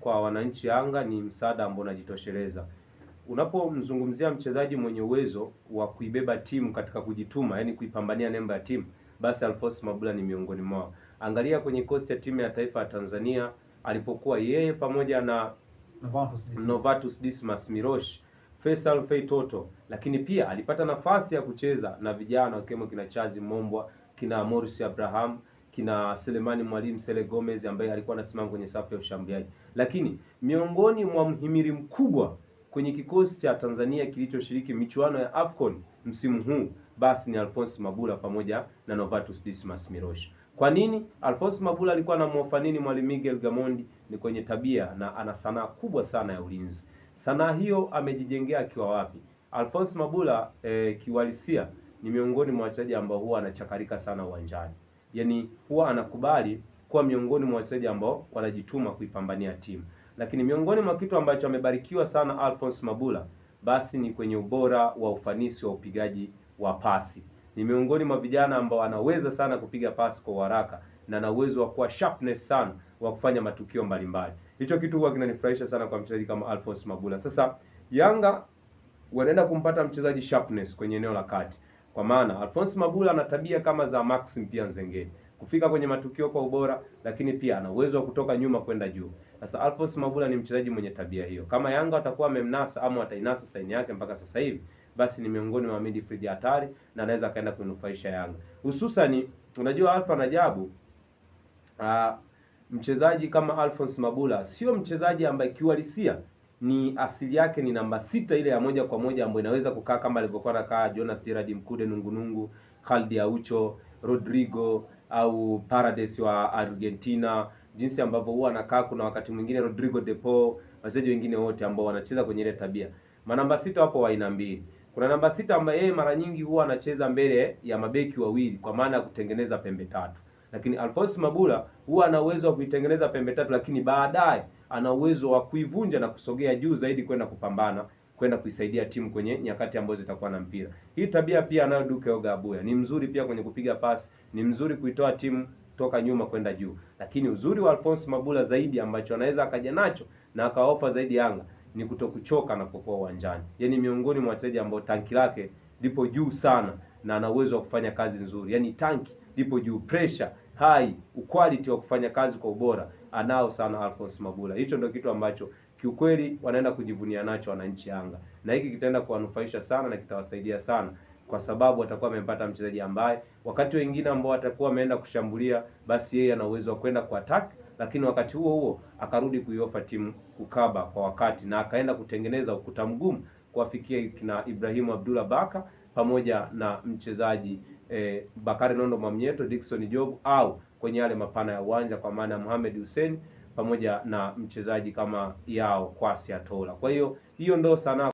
kwa wananchi Yanga ni msaada ambao unajitosheleza. Unapomzungumzia mchezaji mwenye uwezo wa kuibeba timu katika kujituma, yani kuipambania nembo ya timu, basi Alphonce Mabula ni miongoni mwao. Angalia kwenye kosti ya timu ya taifa ya Tanzania alipokuwa yeye pamoja na Novatus Dismas Mirosh, Faisal Feitoto, lakini pia alipata nafasi ya kucheza na vijana wakiwemo kina Chazi Mombwa, kina Morris Abraham, kina Selemani Mwalimu Sele Gomez ambaye alikuwa anasimama kwenye safu ya ushambuliaji. Lakini miongoni mwa mhimili mkubwa kwenye kikosi cha Tanzania kilichoshiriki michuano ya AFCON msimu huu basi ni Alphonce Mabula pamoja na Novatus Dismas Mirosh. Kwa nini? Alphonce Mabula alikuwa anamwofa nini Mwalimu Miguel Gamondi? Ni kwenye tabia na ana sanaa kubwa sana ya ulinzi. Sanaa hiyo amejijengea akiwa wapi? Alphonce Mabula kiuhalisia ni miongoni mwa wachezaji ambao huwa anachakarika sana uwanjani. Yaani huwa anakubali kuwa miongoni mwa wachezaji ambao wanajituma kuipambania timu. Lakini miongoni mwa kitu ambacho amebarikiwa sana Alphonce Mabula basi ni kwenye ubora wa ufanisi wa upigaji wa pasi. Ni miongoni mwa vijana ambao anaweza sana kupiga pasi kwa haraka na ana uwezo wa kuwa sharpness sana wa kufanya matukio mbalimbali. Hicho kitu huwa kinanifurahisha sana kwa mchezaji kama Alphonce Mabula. Sasa Yanga wanaenda kumpata mchezaji sharpness kwenye eneo la kati. Kwa maana Alphonce Mabula ana tabia kama za Maxim pia Nzengeli, kufika kwenye matukio kwa ubora, lakini pia ana uwezo wa kutoka nyuma kwenda juu. Sasa Alphonce Mabula ni mchezaji mwenye tabia hiyo. Kama Yanga watakuwa wamemnasa ama watainasa saini yake mpaka sasa hivi, basi ni miongoni mwa midfield hatari na anaweza kaenda kunufaisha Yanga. Hususani unajua Alpha na Jabu, mchezaji kama Alphonce Mabula sio mchezaji ambaye kiuhalisia ni asili yake ni namba 6 ile ya moja kwa moja ambayo inaweza kukaa kama alivyokuwa anakaa Jonas Gerard Mkude Nungunungu, Khalid Aucho, Rodrigo au Paredes wa Argentina, jinsi ambavyo huwa anakaa. Kuna wakati mwingine Rodrigo de Paul, wachezaji wengine wote ambao wanacheza kwenye ile tabia. Manamba 6 wapo wa aina mbili. Kuna namba 6 ambaye yeye mara nyingi huwa anacheza mbele ya mabeki wawili kwa maana ya kutengeneza pembe tatu. Lakini Alphonce Mabula huwa ana uwezo wa kuitengeneza pembe tatu, lakini baadaye ana uwezo wa kuivunja na kusogea juu zaidi kwenda kupambana, kwenda kuisaidia timu kwenye nyakati ambazo zitakuwa na mpira. Hii tabia pia anayo Duke Oga Abuya. Ni mzuri pia kwenye kupiga pasi, ni mzuri kuitoa timu toka nyuma kwenda juu. Lakini uzuri wa Alphonce Mabula zaidi ambacho anaweza akaja nacho na akaofa zaidi Yanga ni kutokuchoka anapokuwa uwanjani. Yaani miongoni mwa wachezaji ambao tanki lake lipo juu sana na ana uwezo wa kufanya kazi nzuri. Yaani tanki lipo juu, pressure high, quality wa kufanya kazi kwa ubora anao sana Alphonce Mabula. Hicho ndio kitu ambacho kiukweli wanaenda kujivunia nacho wananchi Yanga, na hiki kitaenda kuwanufaisha sana na kitawasaidia sana, kwa sababu watakuwa wamempata mchezaji ambaye wakati wengine ambao watakuwa wameenda kushambulia, basi yeye ana uwezo wa kwenda kuattack, lakini wakati huo huo akarudi kuiofa timu kukaba kwa wakati na akaenda kutengeneza ukuta mgumu kuwafikia kina Ibrahimu Abdullah Baka pamoja na mchezaji Bakari Nondo Mwamnyeto, Dickson Job au kwenye yale mapana ya uwanja kwa maana Mohamed Hussein pamoja na mchezaji kama Yao Kwasi Atola. Kwa hiyo ndio sana